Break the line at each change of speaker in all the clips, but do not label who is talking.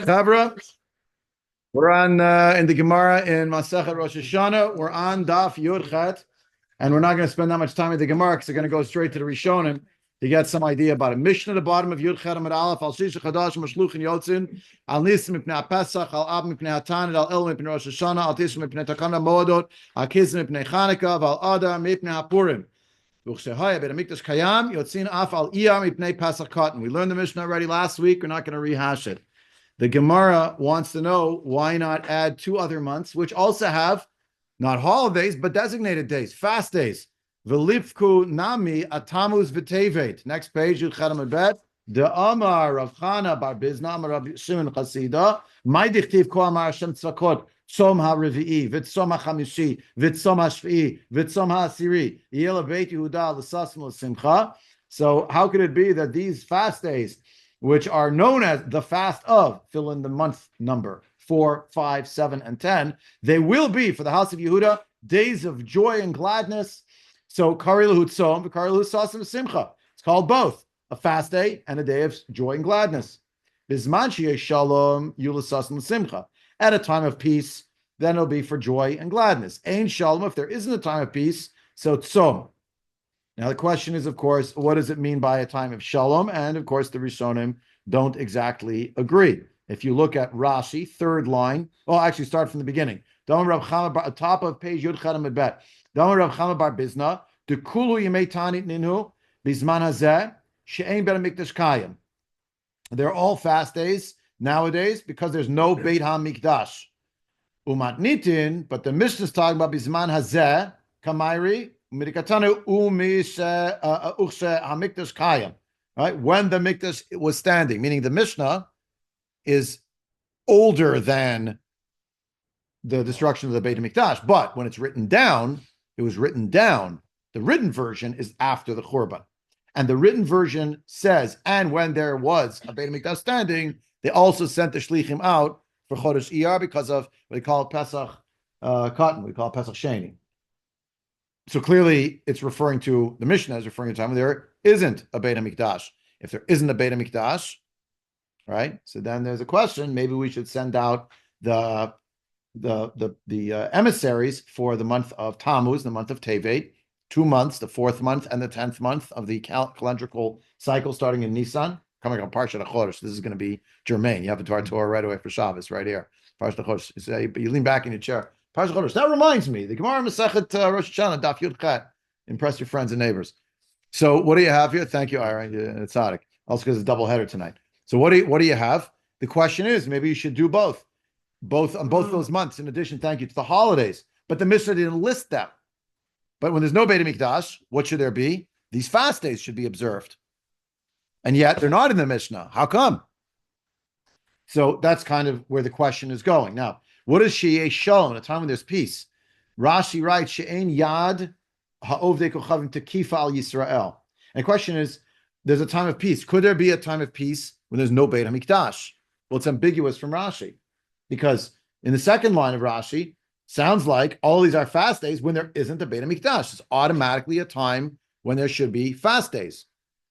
Chavra, we're on in the Gemara in Masechet Rosh Hashanah. We're on Daf Yud Chet, and we're not going to spend that much time with the Gemara because we're going to go straight to the Rishonim to get some idea about it. Mishnah at the bottom of Yud Chet Amud Aleph Al Shisha Chadash Mashluchin Yotzin Al Nisim Mipnei Pesach Al Ab Mipnei Hatan Al El Mipnei Rosh Hashanah Al Tisim Mipnei Takana Moedot Al Kizim Mipnei Chanukah Al Adar Mipnei HaPurim. We learned the Mishnah already last week. We're not going to rehash it. The Gemara wants to know why not add two other months, which also have not holidays, but designated days, fast days. V'lifku nami atamuz v'tevet. Next page, Yud Chet Amud Bet. De Amar Rav Chana bar Bizna Amar Rav Shimon Chasida. Mai dichtiv ko Amar Hashem Tzvakot. Tzom ha-revi'i, v'tzom ha-chamishi, v'tzom ha-shvi'i, v'tzom ha-asiri, yela beit Yehuda l'sasm l'simcha. So how could it be that these fast days, which are known as the fast of, fill in the month number, 4, 5, 7, and 10, they will be, for the house of Yehuda, days of joy and gladness. So kari lahu tzom, v'kari lahu sasm l'simcha. It's called both, a fast day and a day of joy and gladness. Bizman sheyesh shalom, yula sasm l'simcha. At a time of peace, then it'll be for joy and gladness. Ein shalom, if there isn't a time of peace, so tzom. Now the question is, of course, what does it mean by a time of shalom? And of course, the Rishonim don't exactly agree. If you look at Rashi, third line, actually start from the beginning. Top of page Yud Chet Amud Bet. Rav Chama bar Bizna, de kulu yemei tanit ninu, bizman hazeh, she'ein ben mikdash kayim. They're all fast days nowadays because there's no Beit HaMikdash. Umatnitin, but the Mishnah is talking about Bizman Hazeh, Kamairi, Midikatanu Umish Uchse HaMikdash Kayam. Right? When the Mikdash was standing, meaning the Mishnah is older than the destruction of the Beit HaMikdash. But when it's written down, it was written down. The written version is after the Churban. And the written version says, and when there was a Beit HaMikdash standing, they also sent the shlichim out for Chodesh Iyar because of what they call Pesach cotton. We call it Pesach Sheni. So clearly, it's referring to the Mishnah is referring to a time when there isn't a Beit HaMikdash. If there isn't a Beit HaMikdash, right? So then there's a question. Maybe we should send out the emissaries for the month of Tammuz, the month of Tevet, 2 months, the 4th month and the 10th month of the calendrical cycle starting in Nisan. Coming on Parshat HaChodesh. This is going to be germane. You have a Torah right away for Shabbos, right here. Parshat HaChodesh. You lean back in your chair. Parshat HaChodesh. That reminds me, the Gemara Masechet Rosh Hashanah, Daf Yud Chet. Impress your friends and neighbors. So what do you have here? Thank you, Ira. It's Tzaddik. Also because it's a double header tonight. So what do you have? The question is, maybe you should do both on both those months. In addition, thank you to the holidays. But the Mishnah didn't list them. But when there's no Beit HaMikdash, what should there be? These fast days should be observed. And yet they're not in the Mishnah. How come? So that's kind of where the question is going. Now, what is Sheyesh Shalom, a time when there's peace? Rashi writes, She'ein Yad Ha'ovdei Kochavim Tekifa Al Yisrael. And the question is, there's a time of peace. Could there be a time of peace when there's no Beit HaMikdash? Well, it's ambiguous from Rashi. Because in the second line of Rashi, sounds like all these are fast days when there isn't a Beit HaMikdash. It's automatically a time when there should be fast days.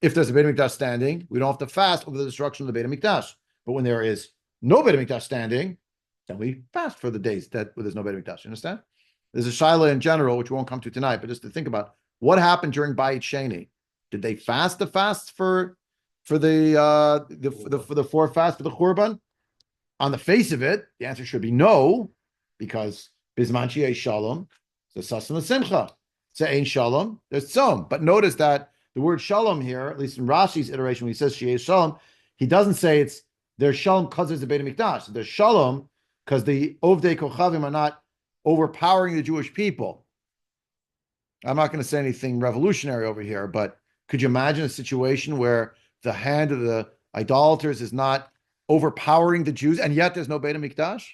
If there's a Beit HaMikdash standing, we don't have to fast over the destruction of the Beit HaMikdash. But when there is no Beit HaMikdash standing, then we fast for the days that there's no Beit HaMikdash. You understand? There's a shaila in general, which we won't come to tonight, but just to think about what happened during Bayit Sheni. Did they fast the fast for the 4 fasts for the Churban? On the face of it, the answer should be no, because Bizman Sheyesh Shalom, so Sasam Simcha. So Ein Shalom, there's Tzom. But notice that the word Shalom here, at least in Rashi's iteration, when he says Sheyesh Shalom, he doesn't say there's Shalom because there's a Beit HaMikdash. There's Shalom because the Ovdei Kochavim are not overpowering the Jewish people. I'm not going to say anything revolutionary over here, but could you imagine a situation where the hand of the idolaters is not overpowering the Jews, and yet there's no Beit HaMikdash?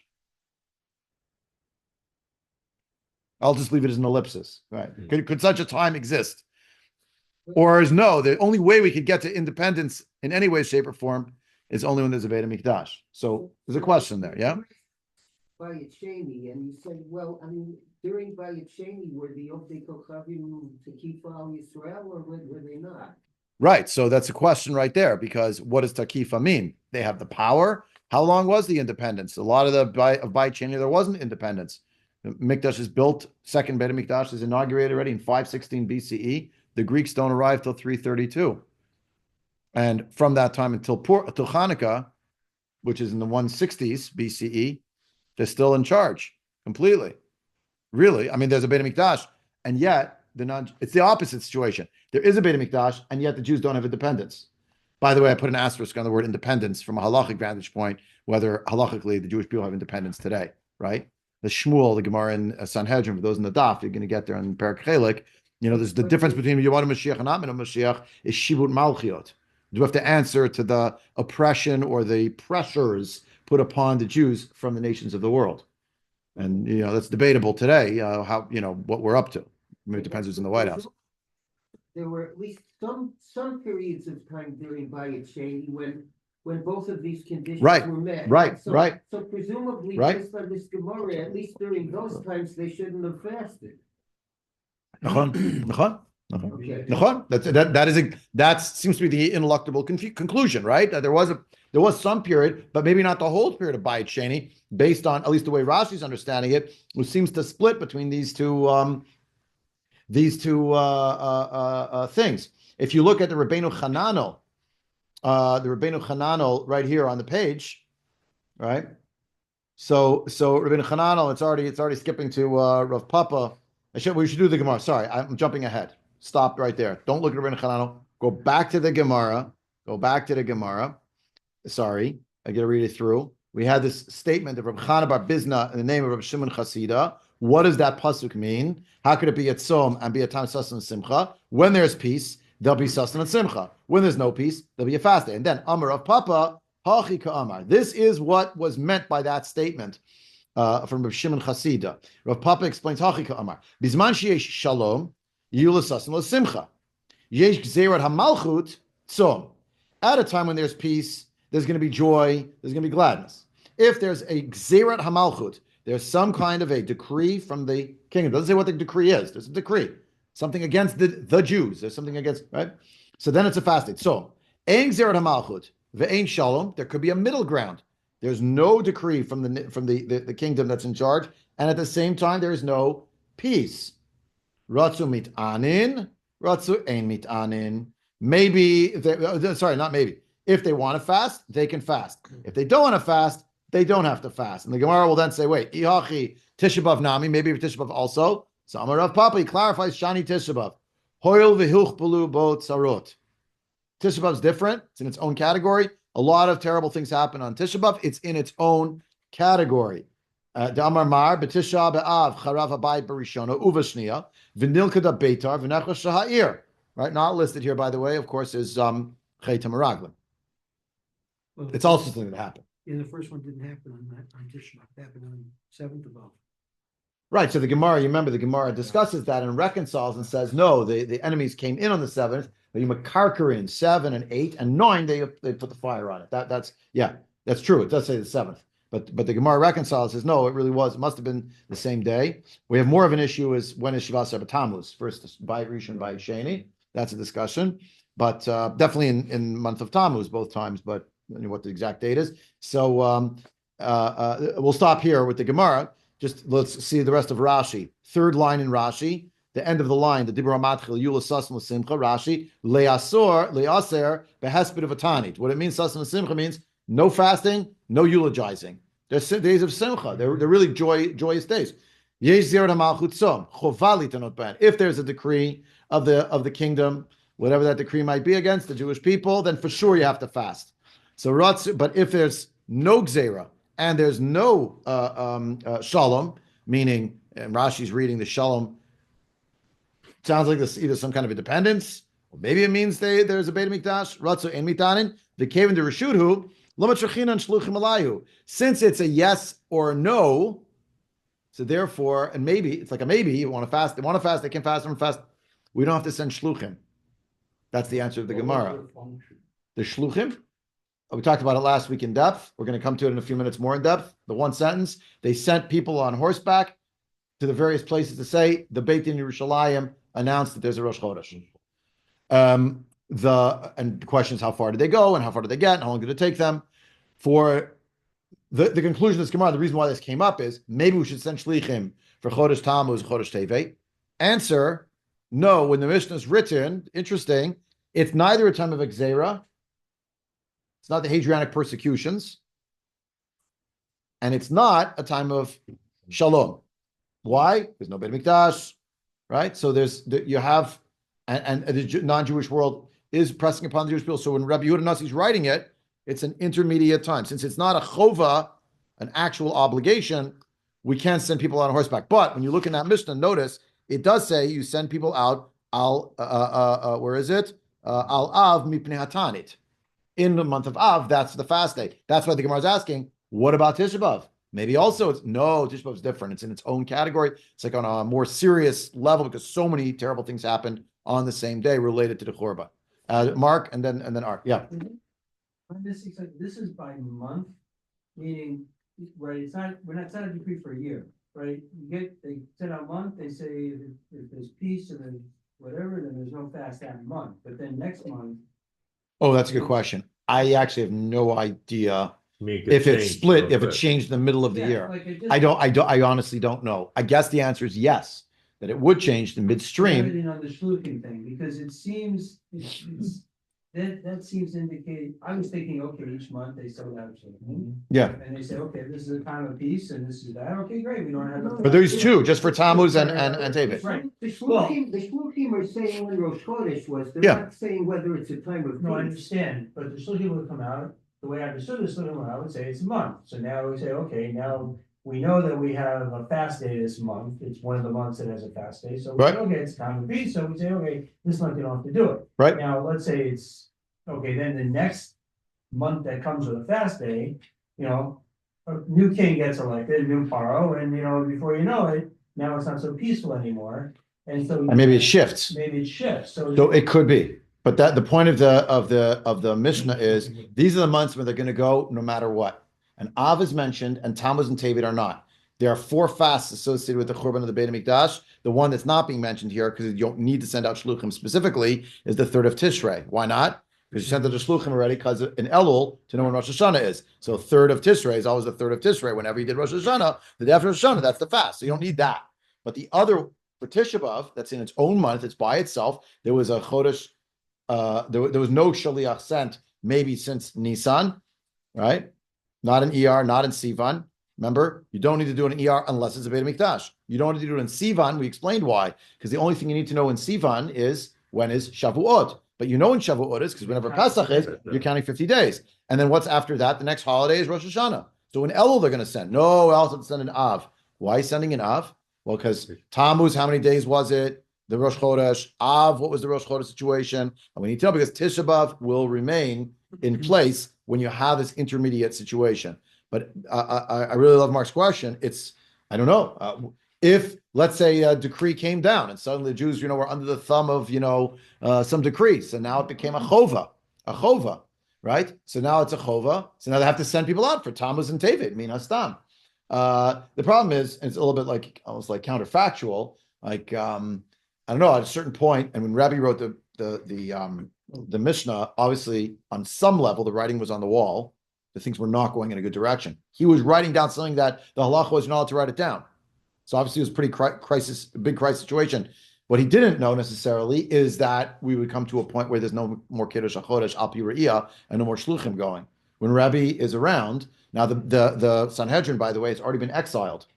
I'll just leave it as an ellipsis. Right? Could such a time exist? Or is no, the only way we could get to independence in any way, shape, or form is only when there's a Beit HaMikdash. So there's a question there, yeah?
Bayit Sheni, and you said, well, I mean, during Bayit Sheni, were the Ovdei Kochavim Tekifa Al Yisrael, or were they not?
Right, so that's a question right there, because what does Takifa mean? They have the power How long was the independence? A lot of the of Bayit Sheni, there wasn't independence. Mikdash is built, second Beit Mikdash is inaugurated already in 516 BCE. The Greeks don't arrive till 332. And from that time until Hanukkah, which is in the 160s BCE, they're still in charge completely. Really, I mean, there's a Beit Mikdash, and yet it's the opposite situation. There is a Beit Mikdash, and yet the Jews don't have independence. By the way, I put an asterisk on the word independence from a halachic vantage point, whether halachically the Jewish people have independence today, right? The Shmuel, the Gemara in Sanhedrin, for those in the Daf, you're going to get there in Perek Chelik. There's the difference between Yomad Mashiach and Amin Mashiach is Shivut Malchiot. You have to answer to the oppression or the pressures put upon the Jews from the nations of the world. And, that's debatable today, how, what we're up to. I mean, it depends who's in the White House.
There were at least some periods of time during Bayit Sheni when both of these conditions were met.
Right.
So presumably, based on this Gemara, at least during those times, they shouldn't have fasted.
Okay.
Okay.
That seems to be the ineluctable conclusion, right? There was some period, but maybe not the whole period of Bayit Sheni, based on at least the way Rashi's understanding it, which seems to split between these two things. If you look at the Rabbeinu Chananel right here on the page, right? So Rabbeinu Chananel, it's already skipping to Rav Papa. We should do the Gemara. Sorry, I'm jumping ahead. Stop right there. Don't look at Rabbeinu Chananel. Go back to the Gemara. Sorry, I got to read it through. We had this statement of Rabbi Chana bar Bizna in the name of Rabbi Shimon Chasida. What does that pasuk mean? How could it be at Tzom and be a time of sustenance simcha? When there's peace, there'll be sustenance simcha. When there's no peace, there'll be a fast day. And then Amar of Papa, Hachi Ka'amar. This is what was meant by that statement from Rabbi Shimon Chasida. Rav Papa explains Hachi Ka'amar. Bizman sheyesh shalom, yula sustenance simcha. Yesh gzerat hamalchut tzom. At a time when there's peace, there's going to be joy, there's going to be gladness. If there's a gzerat hamalchut, there's some kind of a decree from the kingdom. It doesn't say what the decree is. There's a decree. Something against the Jews. There's something against, right? So then it's a fasting. So, ein gzerat hamalchut, ve'ein shalom, there could be a middle ground. There's no decree from the kingdom that's in charge, and at the same time, there is no peace. Ratzu mit'anin, ratzu ein mit'anin. Maybe, not maybe. If they want to fast, they can fast. If they don't want to fast, they don't have to fast. And the Gemara will then say, wait, Ihachi Tisha B'Av Nami, maybe Tisha B'Av also. So Amar Rav Papa, he clarifies Shani Tisha B'Av. Hoil v'hilch b'lu bo tzarot. Tisha B'Av is different. It's in its own category. A lot of terrible things happen on Tisha B'Av. It's in its own category. D'Amar Mar, B'Tisha B'Av, Charav Habayit B'Rishona, Uvashniya, V'nilka da Beitar, V'nechla Shaha'ir. Right, not listed here, by the way, of course, is Chayta Meraglim. It's also something that happened.
Yeah, the first one didn't happen on Tisha B'Av. It happened on 7th of Av.
Right. So the Gemara, you remember the Gemara discusses that and reconciles and says, no, the enemies came in on the 7th, but you makarkarin 7 and 8 and 9, they put the fire on it. That's true. It does say the 7th. But the Gemara reconciles, says, no, it must have been the same day. We have more of an issue is when is Shiva Seba Tammuz? First by Rishon, by Sheni. That's a discussion. But definitely in month of Tammuz, both times, but what the exact date is. So we'll stop here with the Gemara. Just let's see the rest of Rashi. Third line in Rashi, the end of the line, the Dibur HaMatchil, Yula Sasm L'Simcha, Rashi, Le'aser, Behesped of Atanit. What it means, Sasm L'Simcha means no fasting, no eulogizing. They're days of Simcha. They're really joyous days. Yesh Zerah Malchut Tzom, Chovali Tanot Ben. If there's a decree of the kingdom, whatever that decree might be against the Jewish people, then for sure you have to fast. So, but if there's no Gzera and there's no Shalom, meaning, and Rashi's reading the Shalom, sounds like this either some kind of independence, or maybe it means there's a Beit Mikdash, Ratzu Ein Mitanin, the cave into Reshuthu, since it's a yes or a no, so therefore, and maybe, it's like a maybe, you want to fast, they can fast, they don't fast, we don't have to send Shluchim. That's the answer of the Gemara. The Shluchim, we talked about it last week in depth. We're going to come to it in a few minutes more in depth. The one sentence, they sent people on horseback to the various places to say, the Beit Din Yerushalayim announced that there's a Rosh Chodesh. And the question is, how far did they go and how far did they get and how long did it take them? For the conclusion of this Gemara, the reason why this came up is maybe we should send shlichim for Chodesh Tammuz, Chodesh Tevet. Answer: no. When the Mishnah is written, interesting, it's neither a time of Exera, it's not the Hadrianic persecutions, and it's not a time of Shalom. Why? There's no Beit Mikdash, right? So you have, and the non-Jewish world is pressing upon the Jewish people. So when Rabbi Yehuda Nasi is writing it, it's an intermediate time. Since it's not a chova, an actual obligation, we can't send people out on horseback. But when you look in that Mishnah, notice it does say you send people out where is it? Al Av mipnei hatanit. In the month of Av, that's the fast day. That's why the Gemara is asking, what about Tisha B'Av? Maybe also Tisha B'Av is different. It's in its own category. It's like on a more serious level because so many terrible things happened on the same day related to the Churban. Mark and then Art. Yeah.
This is by month, meaning, right, we're not setting a decree for a year, right? They set out a month, they say if there's peace and then whatever, then there's no fast that month, but then next month.
Oh, that's a good question. I actually have no idea
Make
if it's
change
split,
real
if it
quick.
changed in the middle of the
Yeah,
year.
like it
I honestly don't know. I guess the answer is yes, that it would change in midstream.
Everything on the shluchim thing, because it seems, that seems to indicate, I was thinking, okay, each month they sell out shluchim.
Yeah.
And they say, okay, this is a time of peace and this is that, okay, great, we don't have. to-
But there's two, just for Tammuz and David.
Right.
The shluchim are saying when Rosh Chodesh was, they're
Yeah.
not saying whether it's a time of
No, I
peace.
understand, but the shluchim would come out, the way I understood the shluchim, I would say it's a month. So now we say, okay, now we know that we have a fast day this month. It's one of the months that has a fast day. So we say,
Right.
okay, it's time of peace. So we say, okay, this month you don't have to do it.
Right.
Now, let's say it's, okay, then the next month that comes with a fast day, a new king gets elected, new paro, and before you know it, now it's not so peaceful anymore. And so
And maybe it shifts.
maybe it shifts.
So it could be. But that the point of the Mishnah is these are the months where they're going to go no matter what. And Av is mentioned, and Tammuz and Tevet are not. There are 4 fasts associated with the Churban of the Beit HaMikdash. The one that's not being mentioned here, because you don't need to send out Shluchim specifically, is the 3rd of Tishrei. Why not? Because you sent out the Shluchim already, because in Elul, to know when Rosh Hashanah is. So 3rd of Tishrei is always the 3rd of Tishrei. Whenever you did Rosh Hashanah, the day after Rosh Hashanah, that's the fast. So you don't need that. But the other, for Tisha B'Av, that's in its own month, it's by itself. There was a Chodesh, there was no Shaliach sent, maybe since Nisan, right? Not in ER, not in Sivan. Remember, you don't need to do it in ER unless it's a Beit HaMikdash. You don't need to do it in Sivan. We explained why. Because the only thing you need to know in Sivan is when is Shavuot. But you know when Shavuot is, because whenever Pesach is, you're counting 50 days. And then what's after that? The next holiday is Rosh Hashanah. So in Elul, they're going to send. No, else it's send in Av. Why sending in Av? Well, because Tammuz, how many days was it? The Rosh Chodesh. Av, what was the Rosh Chodesh situation? And we need to know because Tisha B'Av will remain in place when you have this intermediate situation. But I really love Mark's question. It's, I don't know, if let's say a decree came down and suddenly the Jews, were under the thumb of, some decrees. And now it became a chova, right? So now it's a chova. So now they have to send people out for Tammuz and Tevet, min hastam. The problem is, it's a little bit like, almost like counterfactual. Like, I don't know, at a certain point, and when Rabbi wrote the Mishnah, obviously on some level, the writing was on the wall. The things were not going in a good direction. He was writing down something that the halacha was not allowed to write it down. So obviously it was a pretty big crisis situation. What he didn't know necessarily is that we would come to a point where there's no more Kiddush HaChodesh, Al Pi Re'iyah, and no more Shluchim going. When Rabbi is around, now the Sanhedrin, by the way, has already been exiled.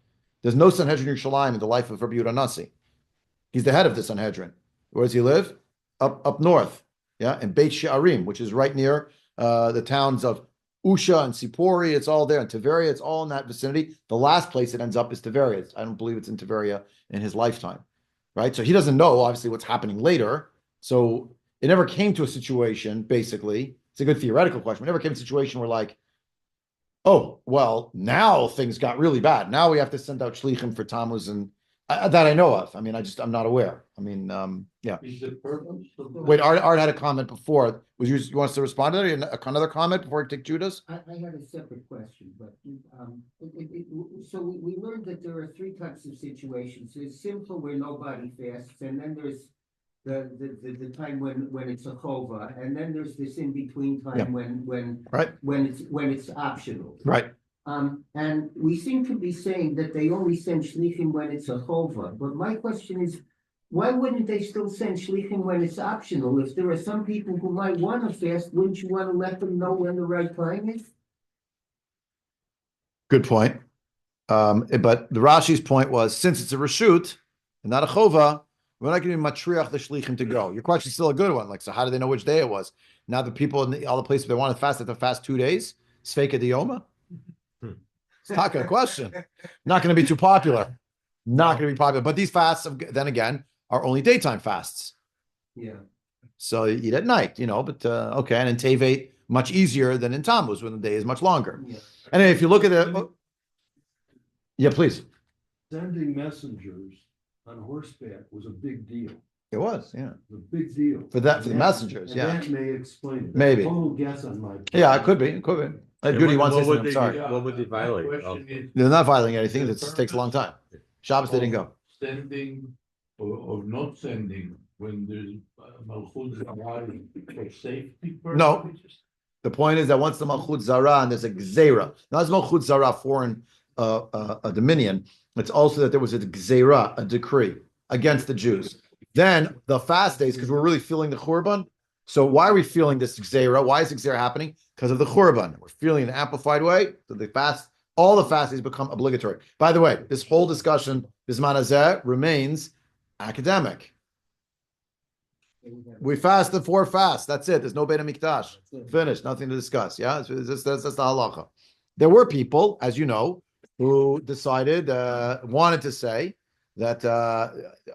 There's no Sanhedrin Yerushalayim in the life of Rabbi Yehuda Nasi. He's the head of the Sanhedrin. Where does he live? Up north, in Beit She'arim, which is right near the towns of Usha and Sipori. It's all there. And Tiberia, it's all in that vicinity. The last place it ends up is Tiberia. I don't believe it's in Tiberia in his lifetime, right? So he doesn't know, obviously, what's happening later. So it never came to a situation, basically. It's a good theoretical question. It never came to a situation where like, oh, well, now things got really bad. Now we have to send out shlichim for Tammuz and that I know of. I mean, I'm not aware. I mean, yeah. Wait, Art had a comment before. You want us to respond to that? Another comment before I take Judah's?
I had a separate question, but so we learned that there are 3 types of situations. There's simple where nobody fasts, and then there's the time when it's a chova, and then there's this in between time
Yeah.
when
Right.
when it's optional.
Right.
And we seem to be saying that they only send shlichim when it's a chova. But my question is, why wouldn't they still send shlichim when it's optional? If there are some people who might want to fast, wouldn't you want to let them know when the right time is?
Good point. But the Rashi's point was, since it's a reshut and not a chova, we're not going to matriach the shlichim to go. Your question's still a good one. Like, so how do they know which day it was? Now the people in all the places they want to fast, they have to fast 2 days. Sveika dioma. It's not a question. Not going to be too popular. Not going to be popular. But these fasts, then again, are only daytime fasts.
Yeah.
So you eat at night, but okay. And in Tevet, much easier than in Tammuz when the day is much longer.
Yeah.
And if you look at it, yeah, please.
Sending messengers on horseback was a big deal.
It was, yeah.
A big deal.
For the messengers,
And
yeah.
that may explain it.
Maybe.
Total guess on my part.
Yeah, it could be. It could be. Goody wants to say something. I'm sorry.
What would they violate?
They're not violating anything. It takes a long time. Shabbos, they didn't go.
Sending or not sending when there's Malchut Zawari for safety
No.
purposes?
The point is that once the Malchut Zara and there's a Gzeira, not as Malchut Zara foreign a dominion, it's also that there was a Gzeira, a decree against the Jews. Then the fast days, because we're really feeling the Churban. So why are we feeling this Gzeira? Why is Gzeira happening? Because of the Churban. We're feeling an amplified way. So the fast, all the fast days become obligatory. By the way, this whole discussion, Bisman Hazeh, remains academic. We fasted 4 fasts. That's it. There's no Beit HaMikdash. Finished. Nothing to discuss. Yeah, that's the halacha. There were people, as you know, who decided, wanted to say that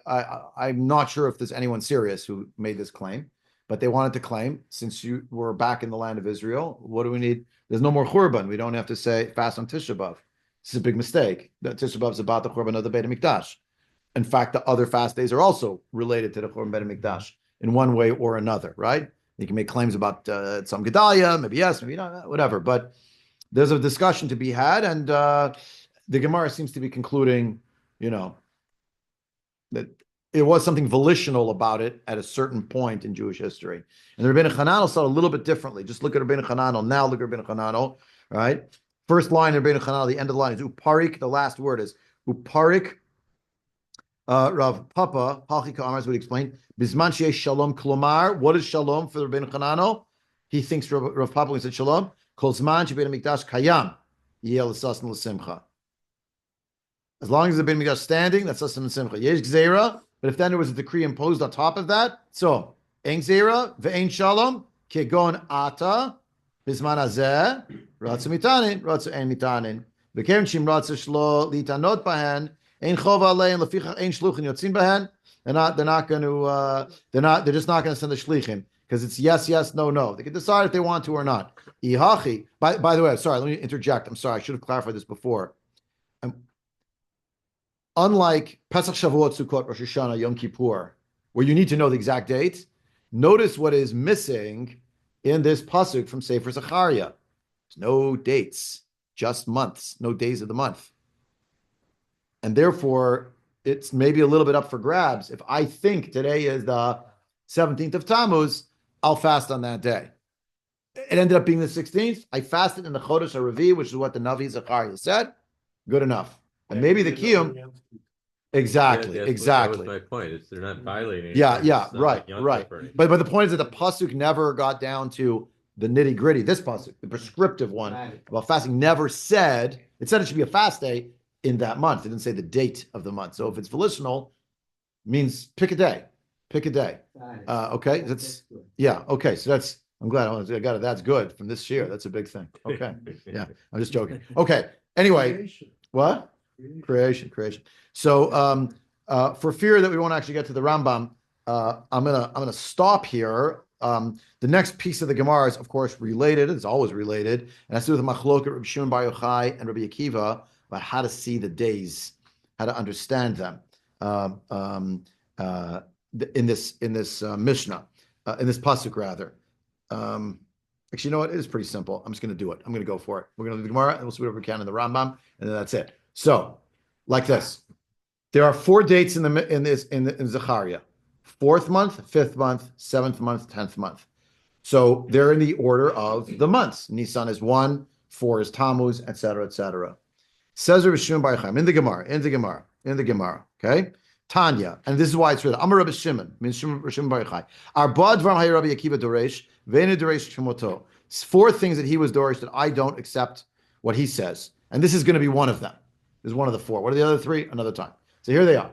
I'm not sure if there's anyone serious who made this claim, but they wanted to claim, since you were back in the land of Israel, what do we need? There's no more Churban. We don't have to say fast on Tisha B'Av. This is a big mistake. That Tisha B'Av is about the Churban of the Beit HaMikdash. In fact, the other fast days are also related to the Churban Beit HaMikdash in one way or another, right? You can make claims about some Gedalia, maybe yes, maybe not, whatever. But there's a discussion to be had, and the Gemara seems to be concluding, that it was something volitional about it at a certain point in Jewish history. And the Rabbeinu Chananel saw it a little bit differently. Just look at Rabbeinu Chananel. Now look at Rabbeinu Chananel, right? First line of Rabbeinu Chananel, the end of the line is Uparik. The last word is Uparik. Rav Papa, Halchika Amars would explain, Bisman sheyesh shalom klomar. What is shalom for the Rabbeinu Chananel? He thinks Rav Papa when he said shalom, kol zman shebeit hamikdash kayam, yeh l'sasn l'simcha. As long as the Beit HaMikdash is standing, that's sasn l'simcha. Yesh gzeira, but if then there was a decree imposed on top of that, so ein gzeira ve'ein shalom kegon ata bisman hazeh ratzu mitanin ratzu ein mitanin v'keren shim ratzu shlo litanot bahen. Ein chova alein lefichach ein shluchim yotzin bahen. They're just not going to send the shlichim because it's yes, no, no. They can decide if they want to or not. Ihachi. By the way, sorry, let me interject. I'm sorry, I should have clarified this before. Unlike Pesach, Shavuot, Sukkot, Rosh Hashanah, Yom Kippur, where you need to know the exact date, notice what is missing in this pasuk from Sefer Zechariah. There's no dates, just months, no days of the month. And therefore, it's maybe a little bit up for grabs. If I think today is the 17th of Tammuz, I'll fast on that day. It ended up being the 16th. I fasted in the Chodesh HaRevi, which is what the Navi Zechariah said. Good enough. And maybe the Kiyum. Exactly.
That was my point. They're not violating.
Yeah,
It's not
right.
anything.
But the point is that the pasuk never got down to the nitty gritty. This pasuk, the prescriptive one about fasting, never said. It said it should be a fast day in that month. It didn't say the date of the month. So if it's volitional, means pick a day. Okay, that's yeah. Okay, so that's. I'm glad I got it. That's good from this year. That's a big thing. Okay, yeah. I'm just joking. Okay. Anyway, what? Creation. So, for fear that we won't actually get to the Rambam, I'm gonna stop here. The next piece of the Gemara is, of course, related. It's always related, and that's to do with the Machloket Rabbi Shimon Bar Yochai and Rabbi Akiva about how to see the days, how to understand them in this Mishnah, in this pasuk rather. Actually, you know what? It is pretty simple. I'm just going to do it. I'm going to go for it. We're going to do the Gemara, and we'll see whatever we can in the Rambam, and then that's it. So, like this, there are 4 dates in Zechariah: 4th month, 5th month, 7th month, 10th month. So they're in the order of the months. Nisan is 1, 4 is Tammuz, etc., etc. Says Rabbi Shimon Bar Yochai in the Gemara. Okay, Tanya, and this is why it's written. Amar Rabbi Shimon, means Shimon Bar Yochai. Arba dvarim hay Rabbi Akiva doresh, ve'enu doresh shemoto. 4 things that he was doresh that I don't accept what he says, and this is going to be one of them. This is one of the 4. What are the other 3? Another time. So here they are.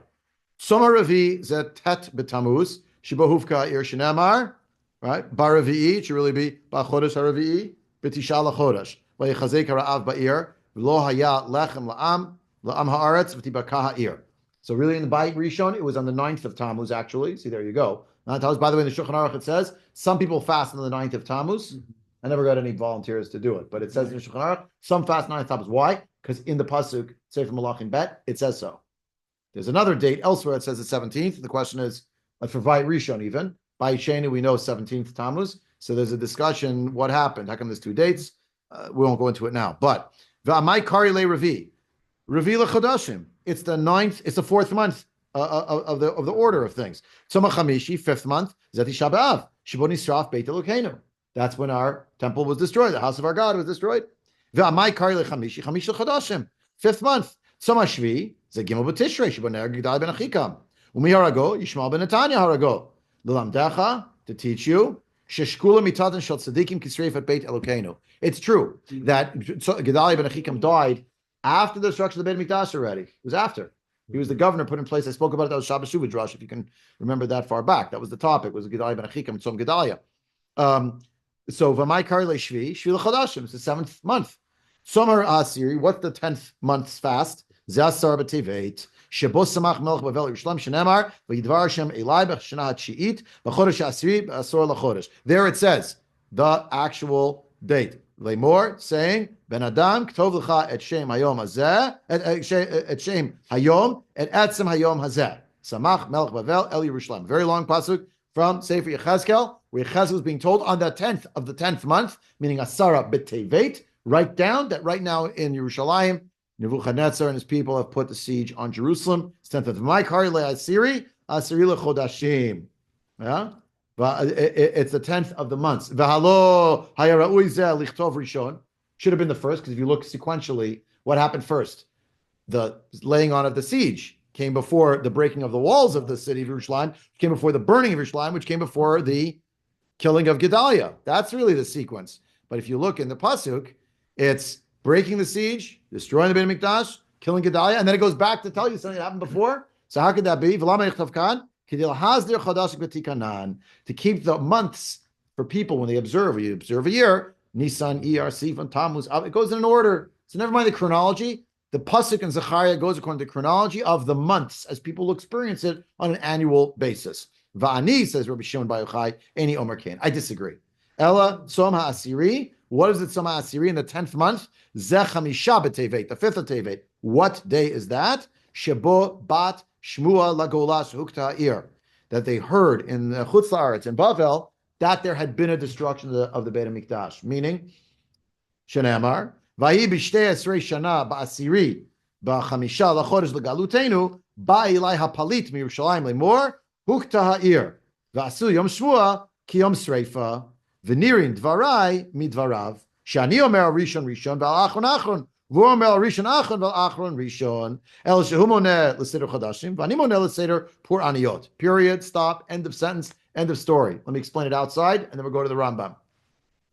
Soma Ravi zet tet betamuz shibohuvka ir shenamar. Right, Bar Ravi'i should really be Ba'chodesh HaRavi'i B'tisha LaChodesh V'yichazek HaRa'av Ba'ir V'lo haya lechem la'am ha'aretz v'tibaka ha'ir. So really in the Beit Rishon, it was on the 9th of Tammuz actually. See, there you go. By the way, in the Shulchan Aruch it says some people fast on the 9th of Tammuz. I never got any volunteers to do it, but it says in the Shulchan Aruch some fast 9th of Tammuz. Why? Because in the pasuk Sefer Malachim Bet it says so. There's another date elsewhere that says the 17th. The question is, for Beit Rishon even. By Sheni, we know 17th Tammuz. So there's a discussion. What happened? How come there's 2 dates? We won't go into it now. But V'amai Kari Le Ravi LeChodashim. It's the 9th. It's the 4th month of the order of things. Tzoma Chamishi, 5th month. Zeti Shabbat Shibon Yisraf Beit Elokeinu. That's when our temple was destroyed. The house of our God was destroyed. V'amai Kari Le Chamishi LeChodashim. 5th month. Tzoma Shvi Zegimel B'Tishrei Shibon Gedaliah Ben Achikam. Umi Harago Yishmael Ben Netanya Harago. L'lamdecha, to teach you, sheshkula mitatan shel tzadikim kisreif at Beit Elokeinu. It's true that Gedaliah ben Achikam died after the destruction of the Beit Mikdash already. It was after. He was the governor put in place. I spoke about it. That was Shabbos Shuvah Drush, if you can remember that far back. That was the topic, was Gedaliah ben Achikam, Tzom Gedaliah. So, V'mai Kari Shvi L'Chodashim, it's the 7th month. Somar Asiri, what's the 10th month's fast? Z'asar b'tevet. Shebo Samach Melech Bavel Yerushalayim Shenemar V'yidvar Hashem Elai B'Shana HaTshi'it B'Chodesh HaAsiri B'Asor LaChodesh. There it says the actual date. Lemor saying Ben Adam Ktov L'cha Et Shem Hayom Hazeh Et Shem Hayom Et Etzem Hayom Hazeh Samach Melech Bavel El Yerushalayim. Very long pasuk from Sefer Yechezkel, where Yechezkel was being told on the 10th of the 10th month, meaning Asara B'Tevet. Write down that right now in Yerushalayim, Nebuchadnezzar and his people have put the siege on Jerusalem. It's 10th of my Kari Asiri Chodashim. Yeah, but it's the 10th of the months. V'halo hayara'ui zeh lichtov rishon. Should have been the first, because if you look sequentially, what happened first? The laying on of the siege came before the breaking of the walls of the city of Yerushalayim, came before the burning of Yerushalayim, which came before the killing of Gedaliah. That's really the sequence. But if you look in the pasuk, it's breaking the siege, destroying the Beit Mikdash, killing Gedaliah, and then it goes back to tell you something that happened before. So how could that be? To keep the months for people when they observe. You observe a year, Nisan, Iyar, Sivan, Tammuz. It goes in an order. So never mind the chronology. The pasuk in Zechariah goes according to the chronology of the months as people experience it on an annual basis. Va'ani, says Rabbi Shimon Bar Yochai, Eni Omer Kain. I disagree. Ella Som HaAsiri. What is it, Som HaAsiri, in the 10th month? Zeh Chamisha b'Tevet, the 5th of Tevet. What day is that? Shebo Bat Shmua Lagolas Hukta Ir. That they heard in the Chutz La'aretz, in Bavel, that there had been a destruction of the Beit HaMikdash. Meaning, Shenamar, Vayi b'shtei esrei shana ba'asiri ba'chamisha lachodesh legalutenu ba'ilai hapalit miYerushalayim lemor hukta ha'ir v'asu yom shvua ki yom sreifa v'nirin dvarai midvarav shani omer rishon rishon v'al achron achron v'omer rishon achron v'al achron rishon el shehu moneh l'seder chadashim v'ani moneh l'seder pur aniyot. Period. Stop. End of sentence. End of story. Let me explain it outside, and then we'll go to the Rambam.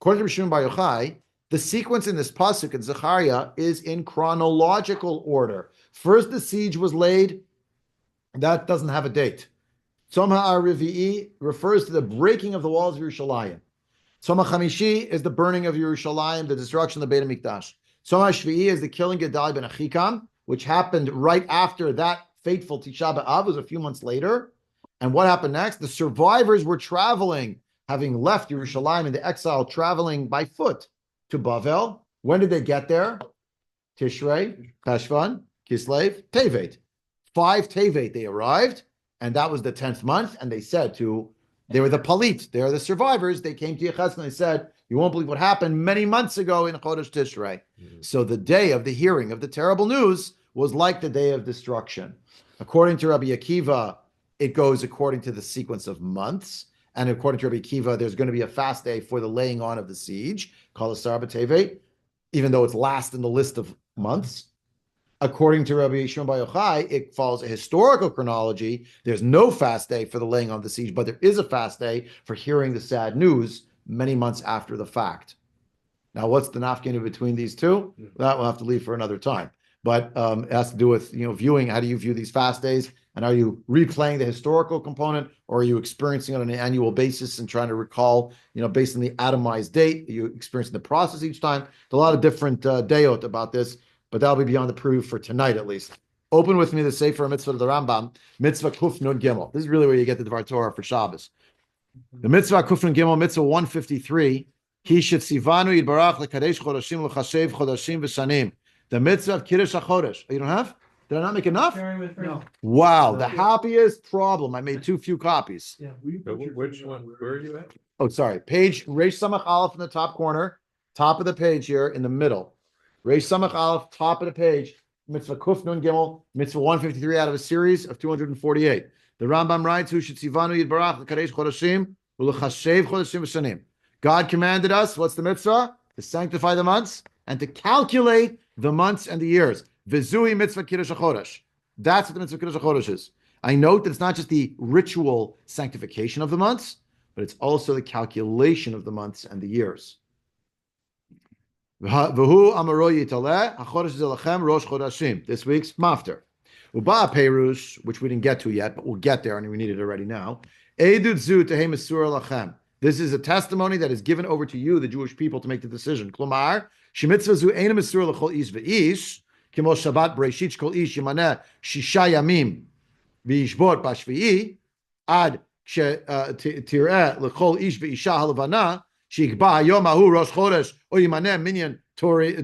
According to Rabbi Shimon Bar Yochai, the sequence in this pasuk in Zechariah is in chronological order. First, the siege was laid. That doesn't have a date. Tzom HaRivi'i refers to the breaking of the walls of Yerushalayim. Tzom HaChamishi is the burning of Yerushalayim, the destruction of the Beit HaMikdash. Tzom HaShvi'i is the killing of Gedaliah ben Achikam, which happened right after that fateful Tisha B'Av. It was a few months later. And what happened next? The survivors were traveling, having left Yerushalayim in the exile, traveling by foot to Bavel. When did they get there? Tishrei, Cheshvan, Kislev, Tevet. 5 Tevet they arrived, and that was the 10th month. And they said they were the Palit, they are the survivors. They came to Yechezkel and they said, you won't believe what happened many months ago in Chodesh Tishrei. Mm-hmm. So the day of the hearing of the terrible news was like the day of destruction. According to Rabbi Akiva, it goes according to the sequence of months. And according to Rabbi Akiva, there's going to be a fast day for the laying on of the siege, called Asar B'Tevet. even though it's last in the list of months. According to Rabbi Shimon Bar Yochai, it follows a historical chronology. There's no fast day for the laying on of the siege, but there is a fast day for hearing the sad news many months after the fact. Now, what's the nafkina between these two? That we'll have to leave for another time. But it has to do with viewing. How do you view these fast days? And are you replaying the historical component, or are you experiencing it on an annual basis and trying to recall, based on the atomized date? Are you experiencing the process each time? There's a lot of different dayot about this, but that'll be beyond the proof for tonight at least. Open with me the Sefer Mitzvah of the Rambam, Mitzvah Kuf Nun Gimel. This is really where you get the Dvar Torah for Shabbos. The Mitzvah Kuf Nun Gimel, Mitzvah 153. Ki shetzivanu yitbarach lekadesh chodashim l'chashev chodashim v'shanim. The Mitzvah of Kiddush HaChodesh. Oh, you don't have? Did I not make enough?
No.
Wow, the happiest problem. I made too few copies.
Yeah.
Which one? Where are you at?
Oh, sorry. Page Reish Samach Aleph in the top corner, top of the page here in the middle. Reish Samach Aleph, top of the page. Mitzvah Kuf Nun Gimel, Mitzvah 153 out of a series of 248. The Rambam writes, "Hu shetzivanu yitbarach l'kadesh chodashim u'lechashev chodashim v'shanim." God commanded us. What's the mitzvah? To sanctify the months and to calculate the months and the years. V'zui mitzvah Kiddush HaChodesh. That's what the mitzvah Kiddush HaChodesh is. I note that it's not just the ritual sanctification of the months, but it's also the calculation of the months and the years. V'hu amaro yitaleh, hachodesh zelachem rosh chodashim. This week's mafter. Uba perush, which we didn't get to yet, but we'll get there, and we need it already now. Edut zu tehei mesura lachem. This is a testimony that is given over to you, the Jewish people, to make the decision. Klomar, shemitzvah zu eina mesura lechol ish ve'ish, kimo Shabbat Bereshit kol ish yimaneh shisha yamim v'yishbot b'shvi'i ad tireh lechol ish ve'isha halavana shikba hayom hahu rosh chodesh o yimaneh minyan torai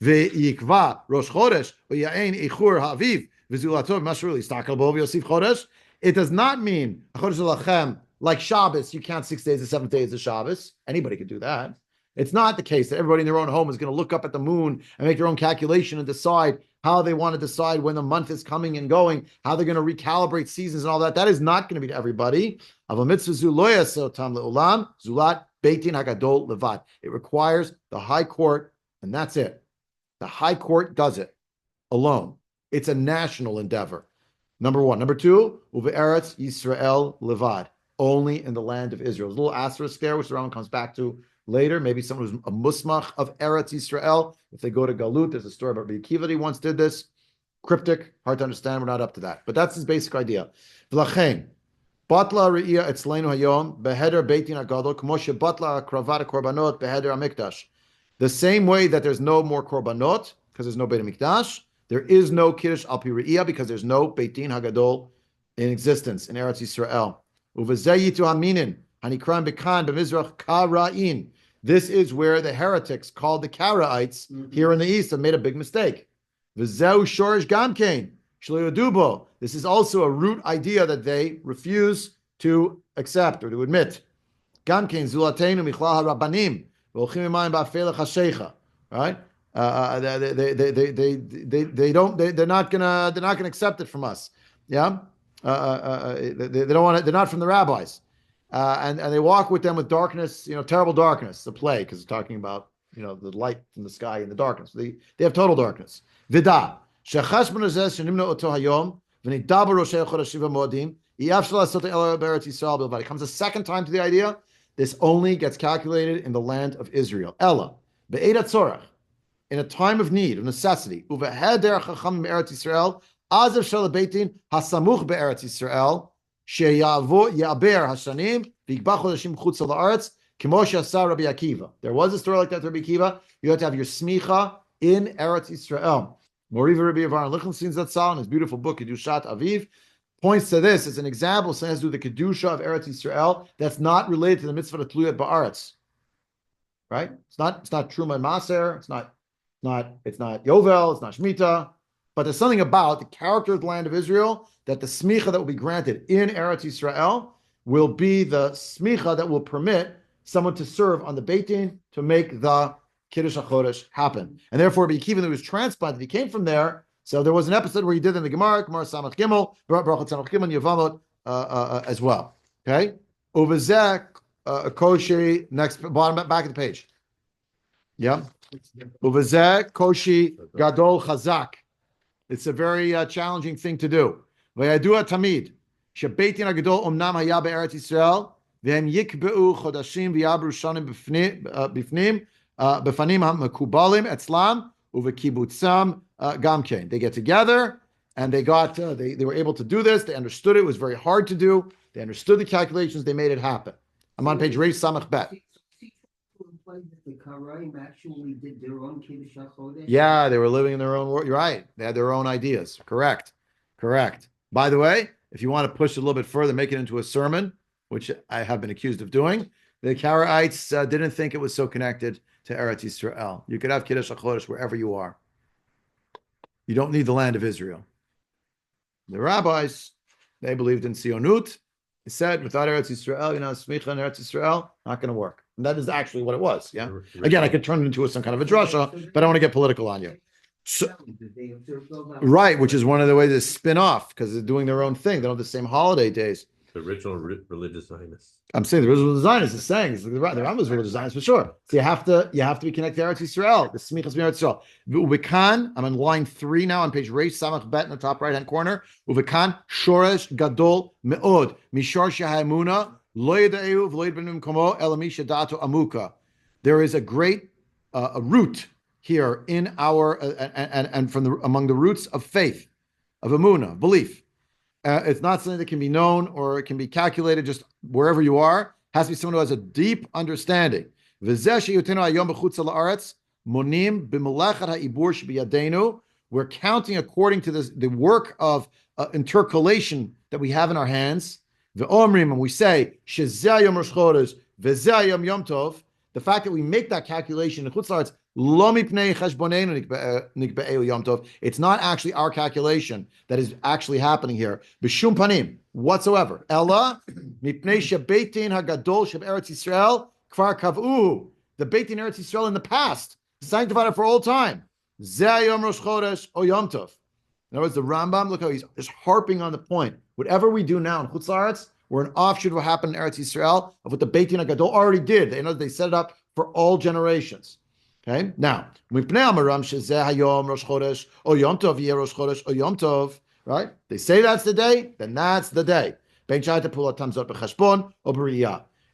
ve'yikva rosh chodesh o yain ichur haviv v'zulatov mashruli stakal bo v'yosif chodesh. It does not mean chodesh lachem like Shabbos. You count 6 days, the 7th day is the Shabbos. Anybody could do that. It's not the case that everybody in their own home is going to look up at the moon and make their own calculation and decide how they want to decide when the month is coming and going, how they're going to recalibrate seasons and all that. That is not going to be to everybody. It requires the high court, and that's it. The high court does it alone. It's a national endeavor. Number one. Number two, Uve'eretz Yisrael Levad, only in the land of Israel. There's a little asterisk there, which the Rambam comes back to later. Maybe someone who's a musmach of Eretz Yisrael, if they go to Galut, there's a story about Rabbi Akiva that he once did this. Cryptic, hard to understand. We're not up to that. But that's his basic idea. V'lachein, batla re'iyah etzleinu hayom, beheder beitin hagadol, k'moshe batla kravat korbanot, beheder hamikdash. The same way that there's no more korbanot, because there's no Beit HaMikdash, there is no Kiddush al pi re'iyah, because there's no Beitin Hagadol in existence in Eretz Yisrael. Uvezeyitu haminin, hanikram bekan b'mizrach kara'in. This is where the heretics called the Karaites here in the east have made a big mistake. V'zeu shorish gamkein, shelo yodubo. This is also a root idea that they refuse to accept or to admit. Gamkein zulateinu michlal harabanim, v'olchim imayim ba'afelech hashecha. Right? They're not gonna accept it from us. Yeah. They don't want it. They're not from the rabbis. And they walk with them with darkness, terrible darkness, the plague, because it's talking about, the light from the sky and the darkness. They have total darkness. Vida. It comes a second time to the idea. This only gets calculated in the land of Israel. Ella. In a time of need, of necessity. Uveheder chacham Eretz Yisrael, azav shel beitin hasamuch be'Eretz Yisrael, sheyaber hashanim, v'yikbach chodashim chutz la'aretz, k'mo she'asar Rabbi Akiva. There was a story like that to Rabbi Akiva. You have to have your smicha in Eretz Yisrael. Moriva Rabbi Avaran Lichtenstein Zatzal, in his beautiful book, Kedushat Aviv, points to this as an example, says to the Kedusha of Eretz Yisrael, that's not related to the mitzvah of Tluyat Ba'aretz. Right? It's not Truma and Maser, it's not Yovel, it's not Shemitah, but there's something about the character of the land of Israel that the smicha that will be granted in Eretz Yisrael will be the smicha that will permit someone to serve on the Beit Din to make the Kiddush HaChodesh happen. And therefore, Rabbi Akiva, who was transplanted, he came from there. So there was an episode where he did in the Gemara Samach Gimel, Brachot Samach Gimel, Yevamot as well. Okay? Uvazek Kosheri, next bottom back of the page. Yeah. Uvazeh koshi gadol chazak. It's a very challenging thing to do. Vayadua tamid shebeitin hagadol omnam haya be'eretz Yisrael v'hem yikbeu chodashim v'yabru shanim bifnim befanim ha'mekubalim etzlam uvekibutzam gamkein. They get together and they were able to do this. They understood it was very hard to do. They understood the calculations. They made it happen. I'm on page Reish Samach Bet.
The Karaim actually did their own Kiddush HaChodesh.
Yeah, they were living in their own world. You're right. They had their own ideas. Correct. By the way, if you want to push it a little bit further, make it into a sermon, which I have been accused of doing, the Karaites didn't think it was so connected to Eretz Yisrael. You could have Kiddush HaChodesh wherever you are. You don't need the land of Israel. The rabbis, they believed in Sionut. They said, without Eretz Yisrael, Smicha and Eretz Yisrael, not going to work. And that is actually what it was. Yeah. Again, I could turn it into some kind of a drasha, but I don't want to get political on you. So, right, which is one of the ways to spin off because they're doing their own thing. They don't have the same holiday days.
The original religious Zionists.
I'm saying the original Zionists is saying the Rambam was religious Zionists for sure. So you have to be connected to Eretz Yisrael. The smichas Eretz Yisrael. Uvekan. I'm on line 3 now on page Reish Samach Bet in the top right hand corner. Uvekan shoresh gadol meod mishar shehaimuna lo yeda'eu v'lo yidbenu komo elamisha dato amuka. There is a great a root here in our and from among the roots of faith, of emuna, belief. It's not something that can be known or it can be calculated just wherever you are. It has to be someone who has a deep understanding. We're counting according to the work of intercalation that we have in our hands. And we say, the fact that we make that calculation in Chutz La'aretz, it's not actually our calculation that is actually happening here. B'shum panim whatsoever. Ella mipnei shebeitin hagadol sheb Eretz Yisrael kvar kav'u. The Beitin Eretz Yisrael in the past sanctified it for all time. Zeh Yom Rosh Chodesh o Yom Tov. In other words, the Rambam, look how he's just harping on the point. Whatever we do now in Chutz La'aretz, we're an offshoot of what happened in Eretz Yisrael of what the Beitin hagadol already did. They set it up for all generations. Okay. Now, right? They say that's the day, then that's the day.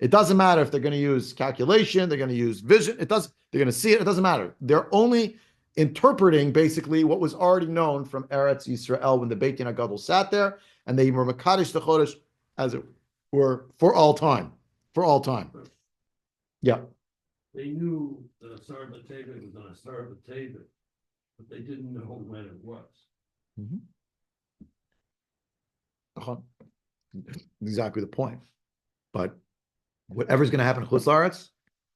It doesn't matter if they're going to use calculation, they're going to use vision. They're going to see it. It doesn't matter. They're only interpreting basically what was already known from Eretz Yisrael when the Beit Din HaGadol sat there, and they were Makadosh the Chodesh, as it were, for all time. For all time. Yeah.
They knew that a Asar B'Tevet was on Asar B'Tevet, but they didn't know when it was.
Exactly the point. But whatever's going to happen in Chutz La'aretz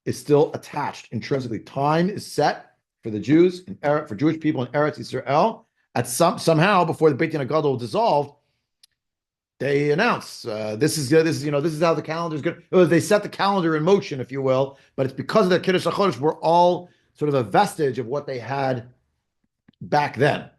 is still attached intrinsically. Time is set for the Jews and for Jewish people in Eretz Yisrael. At somehow before the Beit Din HaGadol dissolved, they announce this is how the calendar is going. They set the calendar in motion, if you will. But it's because of their Kiddush HaChodesh, we're all sort of a vestige of what they had back then.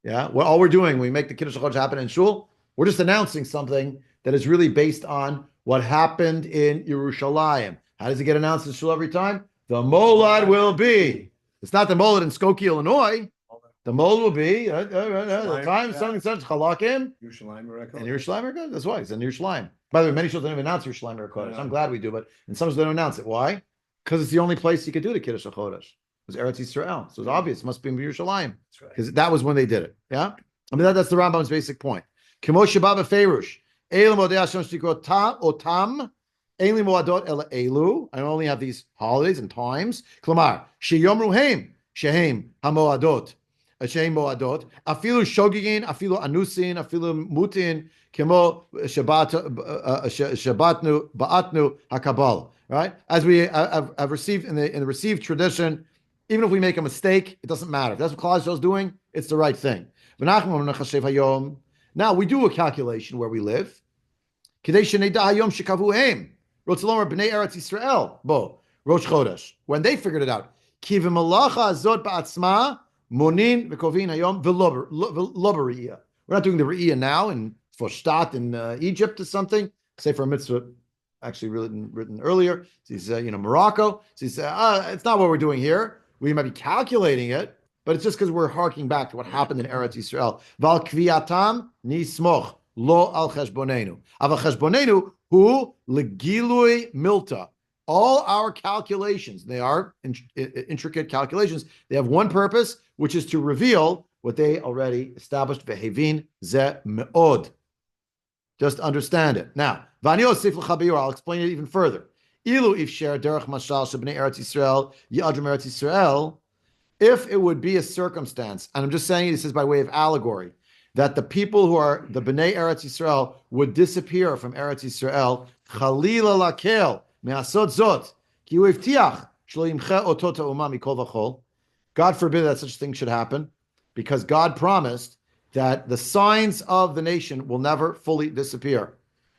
Yeah, well, all we're doing when we make the Kiddush HaChodesh happen in Shul, we're just announcing something that is really based on what happened in Yerushalayim. How does it get announced in Shul every time? The Molad will be. It's not the Molad in Skokie, Illinois. The Molad will be the time something such Chalakim. And Yerushalayim, that's why it's in Yerushalayim. By the way, many shows don't even announce Yerushalayim Kodesh. I'm glad we do, but in some shows they don't announce it. Why? Because it's the only place you could do the Kiddush HaChodesh. It was Eretz Yisrael, so it's obvious. It must be in Yerushalayim because that was when they did it. Yeah, I mean that's the Rambam's basic point. Kemo Shabbat Ferush. Elam Odei Hashem Shtikot Otam. Elim Moadot Ela Elu. I only have these holidays and times. Klamar Sheyom Ruhem Shehem Hamoadot. Shehem Moadot. Afilu Shogigin. Afilu Anusin. Afilu Mutin. Kemo Shabbatnu Baatnu Hakabal. Right, as we have received in the received tradition, even if we make a mistake, it doesn't matter. If that's what Klal Yisrael is doing, it's the right thing. Now we do a calculation where we live. When they figured it out, we're not doing the Re'iyah now in for Shtat in Egypt or something. Say for a mitzvah, actually written earlier. So he said, Morocco. So he said, it's not what we're doing here. we might be calculating it, but it's just because we're harking back to what happened in Eretz Yisrael. Val kviatam nismoch lo al cheshbonenu. Aval cheshbonenu hu legilui milta. All our calculations, they are intricate calculations. They have one purpose, which is to reveal what they already established. Vehevin ze meod. Just understand it. Now, Vani osif l'chabiur, I'll explain it even further. Ilu ifsher derech mashal shebnei Eretz Yisrael yadrim Eretz Yisrael. If it would be a circumstance, and I'm just saying this is by way of allegory, that the people who are the Bnei Eretz Yisrael would disappear from Eretz Yisrael, chalila lakel me'asod zot ki hu ivtiach shlo yimche otot ha'umah mikol v'chol. God forbid that such a thing should happen, because God promised that the signs of the nation will never fully disappear.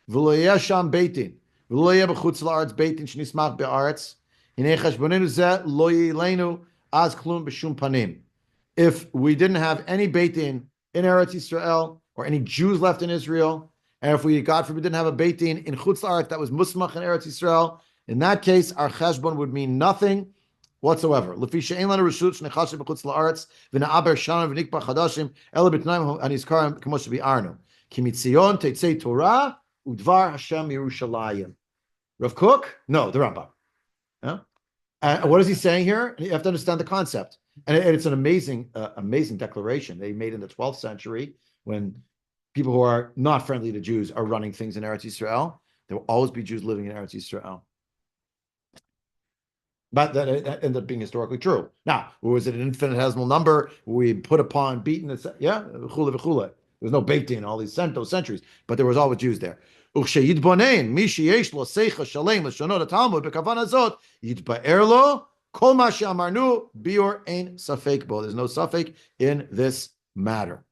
V'lo yeh sham beitin, v'lo yeh b'chutz la'aretz beitin shnismach be'aretz, hinei cheshbonenu zeh lo yilenu az klum b'shum panim. If we didn't have any beitin in Eretz Yisrael or any Jews left in Israel, and if we, God forbid, didn't have a beitin in chutz la'aretz that was musmach in Eretz Yisrael, in that case, our cheshbon would mean nothing whatsoever. Lefi she'ein lanu reshut shnechashem b'chutz la'aretz v'na'aber shanam v'nikba chadashim ela b'tnaim hanizkarim k'mo shebi'arnu ki mitzion teitzei Torah udvar Hashem Yerushalayim. Rav Kook? No, the Rambam. Yeah? What is he saying here? You have to understand the concept. And it's an amazing declaration they made in the 12th century when people who are not friendly to Jews are running things in Eretz Yisrael. There will always be Jews living in Eretz Yisrael. But that ended up being historically true. Now, was it an infinitesimal number? We put upon, beaten, yeah, chule v'chule. There's no beitin in all these centuries, but there was always Jews there. Uksheyidbonein, mi sheyesh lo seicha shalem l'shonot Talmud b'kavana zot yitba'er lo kol ma she'amarnu biur ein safek bo. There's no safek in this matter.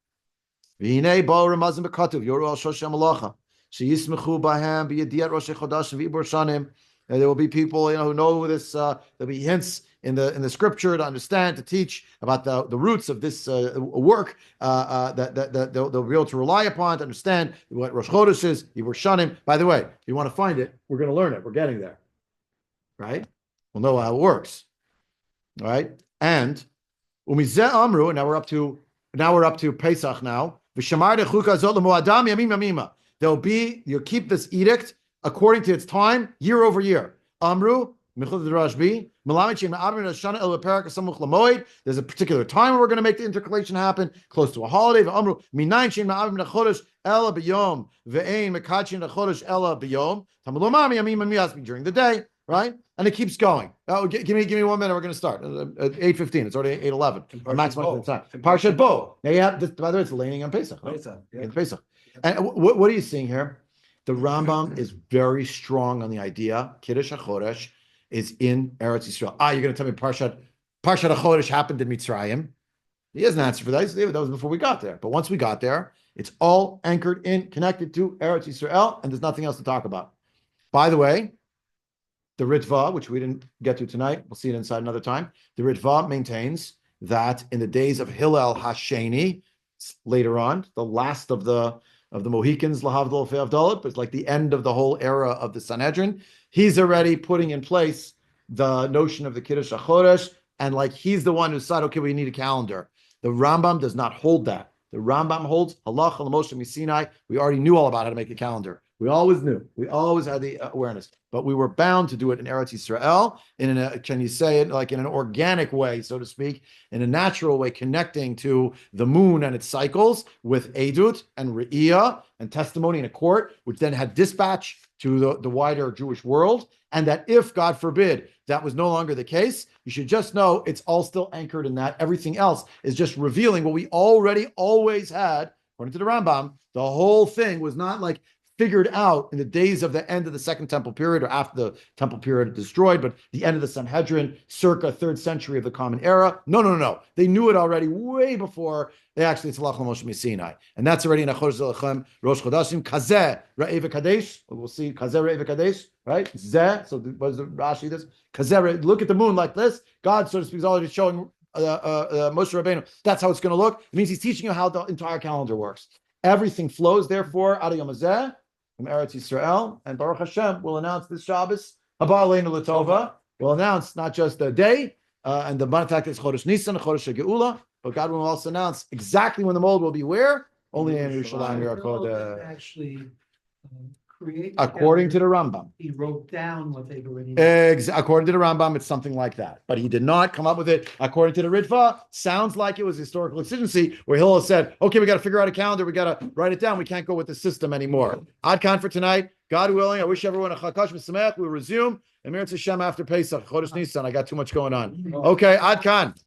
V'hinei bo ramazim b'katuv yoru al shoshem malacha sheyismechu bahem b'yediyat rosh chodesh v'ibur shanim. There will be people, who know this. There'll be hints in the scripture to understand, to teach about the roots of this work that they'll be able to rely upon to understand what Rosh Chodesh is. Yibur Shanim. By the way, if you want to find it, we're going to learn it. We're getting there, right? We'll know how it works, all right? And umizeh amru. Now we're up to Pesach now. V'shamar dechuka zot l'moadam yamim yamima. There'll be, you keep this edict according to its time, year over year. Amru, there's a particular time where we're going to make the intercalation happen, close to a holiday. During the day, right? And it keeps going. Oh, give me 1 minute. We're going to start at 8:15. It's already 8:11. Maximum time. Parshat Bo. Now you have this. By the way, it's laning on Pesach. Right? It's Pesach. And what are you seeing here? The Rambam is very strong on the idea Kiddush HaChodesh is in Eretz Yisrael. You're going to tell me Parshat HaChodesh happened in Mitzrayim? He has an answer for that. That was before we got there. But once we got there, it's all anchored in, connected to Eretz Yisrael, and there's nothing else to talk about. By the way, the Ritva, which we didn't get to tonight, we'll see it inside another time. The Ritva maintains that in the days of Hillel Hasheni, later on, the last of the Mohicans, Lahavdol Fe'avdalit, but it's like the end of the whole era of the Sanhedrin. He's already putting in place the notion of the Kiddush HaChodesh, and like he's the one who said, okay, we need a calendar. The Rambam does not hold that. The Rambam holds Halacha L'Moshe Misinai. We already knew all about how to make a calendar. We always knew. We always had the awareness. But we were bound to do it in Eretz Yisrael, can you say it, like in an organic way, so to speak, in a natural way, connecting to the moon and its cycles with Edut and Re'iyah and testimony in a court, which then had dispatch to the wider Jewish world. And that if, God forbid, that was no longer the case, you should just know it's all still anchored in that. Everything else is just revealing what we already always had, according to the Rambam. The whole thing was not like figured out in the days of the end of the Second Temple period or after the Temple period destroyed, but the end of the Sanhedrin, circa 3rd century of the Common Era. No. They knew it already way before. It's Halach Moshe Misinai. And that's already in Achodesh Zelachem, Rosh Chodashim, Kazeh, Re'ev Kadesh. We'll see Kazeh, Re'ev Kadesh, right? Zeh. So what does the Rashi this? Kazeh, look at the moon like this. God, so to speak, is already showing Moshe Rabbeinu. That's how it's going to look. It means he's teaching you how the entire calendar works. Everything flows, therefore, out of Yom Hazeh, from Eretz Yisrael, and Baruch Hashem will announce this Shabbos, Haba Aleinu L'Tova, will announce not just the day, and the fact is Chodesh Nisan, Chodesh Geula, but God will also announce exactly when the mold will be where. Only in Yerushalayim Yerakod,
Actually, create.
according to the Rambam.
He wrote down what they've already.
According to the Rambam, it's something like that. But he did not come up with it according to the Ritva. Sounds like it was historical exigency, where Hillel said, okay, we got to figure out a calendar. We got to write it down. We can't go with the system anymore. Ad Khan for tonight. God willing, I wish everyone a Chakash V'Sameach. We'll resume. Emir Hashem after Pesach. Chodesh Nisan. I got too much going on. Okay, Ad Khan.